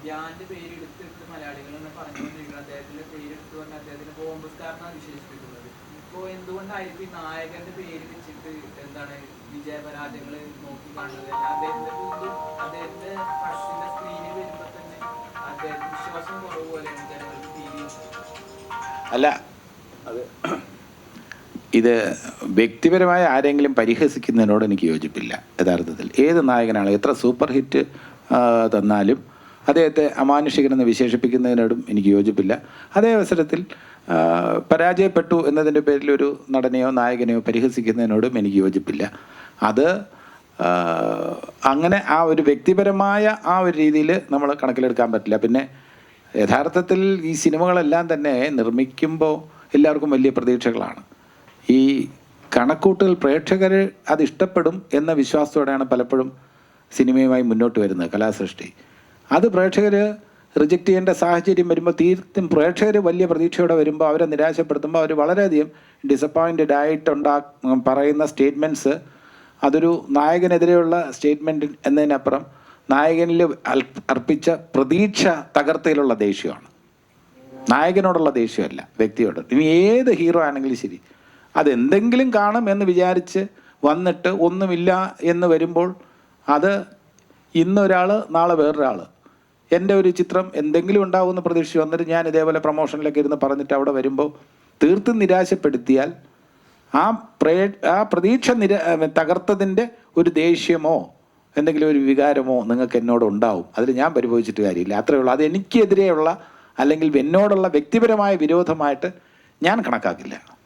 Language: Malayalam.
ധ്യാന്റെ പേര് എടുത്തിട്ട് മലയാളികൾ തന്നെ പറഞ്ഞുകൊണ്ടിരിക്കുന്നത് അദ്ദേഹത്തിന്റെ പേര് എടുത്തു പറഞ്ഞ അദ്ദേഹത്തിന് ബോംബ് സ്റ്റാറിനാണ് വിശേഷിപ്പിക്കുന്നത്. ഇപ്പോ എന്തുകൊണ്ടായിരിക്കും ഈ നായകന്റെ പേര് വെച്ചിട്ട് എന്താണ് വിജയപരാജയങ്ങൾ നോക്കി കാണുന്നത്? അദ്ദേഹത്തിന്റെ അദ്ദേഹത്തിന്റെ പടത്തിന്റെ സ്ക്രീനിൽ വരുമ്പോ തന്നെ അദ്ദേഹത്തിന് വിശ്വാസം കുറവ് പോലെയാണ് ജനങ്ങൾക്ക് ഫീൽ ചെയ്യുന്നത്. അല്ല, അത് ഇത് വ്യക്തിപരമായ ആരെങ്കിലും പരിഹസിക്കുന്നതിനോട് എനിക്ക് യോജിപ്പില്ല. യഥാർത്ഥത്തിൽ ഏത് നായകനാണ് എത്ര സൂപ്പർ ഹിറ്റ് തന്നാലും അദ്ദേഹത്തെ അമാനുഷികനെന്ന് വിശേഷിപ്പിക്കുന്നതിനോടും എനിക്ക് യോജിപ്പില്ല. അതേ അവസരത്തിൽ പരാജയപ്പെട്ടു എന്നതിൻ്റെ പേരിൽ ഒരു നടനെയോ നായകനെയോ പരിഹസിക്കുന്നതിനോടും എനിക്ക് യോജിപ്പില്ല. അത് അങ്ങനെ ആ ഒരു വ്യക്തിപരമായ ആ ഒരു രീതിയിൽ നമ്മൾ കണക്കിലെടുക്കാൻ പറ്റില്ല. പിന്നെ യഥാർത്ഥത്തിൽ ഈ സിനിമകളെല്ലാം തന്നെ നിർമ്മിക്കുമ്പോൾ എല്ലാവർക്കും വലിയ പ്രതീക്ഷകളാണ്. ഈ കണക്കൂട്ടൽ പ്രേക്ഷകർ അത് ഇഷ്ടപ്പെടും എന്ന വിശ്വാസത്തോടെയാണ് പലപ്പോഴും സിനിമയുമായി മുന്നോട്ട് വരുന്നത് കലാസൃഷ്ടി. അത് പ്രേക്ഷകർ റിജക്റ്റ് ചെയ്യേണ്ട സാഹചര്യം വരുമ്പോൾ തീർത്തും പ്രേക്ഷകർ വലിയ പ്രതീക്ഷയോടെ വരുമ്പോൾ അവരെ നിരാശപ്പെടുത്തുമ്പോൾ അവർ വളരെയധികം ഡിസപ്പോയിൻറ്റഡ് പറയുന്ന സ്റ്റേറ്റ്മെൻറ്റ്സ് അതൊരു നായകനെതിരെയുള്ള സ്റ്റേറ്റ്മെൻറ്റ് എന്നതിനപ്പുറം നായകനിൽ അർപ്പിച്ച പ്രതീക്ഷ തകർത്തയിലുള്ള ദേഷ്യമാണ്. നായകനോടുള്ള ദേഷ്യമല്ല, വ്യക്തിയോട്. ഇനി ഏത് ഹീറോ ആണെങ്കിലും ശരി, അതെന്തെങ്കിലും കാണും എന്ന് വിചാരിച്ച് വന്നിട്ട് ഒന്നുമില്ല എന്ന് വരുമ്പോൾ അത് ഇന്നൊരാൾ നാളെ വേറൊരാൾ എൻ്റെ ഒരു ചിത്രം എന്തെങ്കിലും ഉണ്ടാകുമെന്ന് പ്രതീക്ഷിച്ച് വന്നിട്ട് ഞാൻ ഇതേപോലെ പ്രൊമോഷനിലൊക്കെ ഇരുന്ന് പറഞ്ഞിട്ട് അവിടെ വരുമ്പോൾ തീർത്തും നിരാശപ്പെടുത്തിയാൽ ആ പ്രതീക്ഷ തകർത്തതിൻ്റെ ഒരു ദേഷ്യമോ എന്തെങ്കിലും ഒരു വികാരമോ നിങ്ങൾക്ക് എന്നോട് ഉണ്ടാവും. അതിൽ ഞാൻ പരിഭവിച്ചിട്ട് കാര്യമില്ല. അത്രയേ ഉള്ളൂ. അത് എനിക്കെതിരെയുള്ള അല്ലെങ്കിൽ എന്നോടുള്ള വ്യക്തിപരമായ വിരോധമായിട്ട് ഞാൻ കണക്കാക്കില്ല.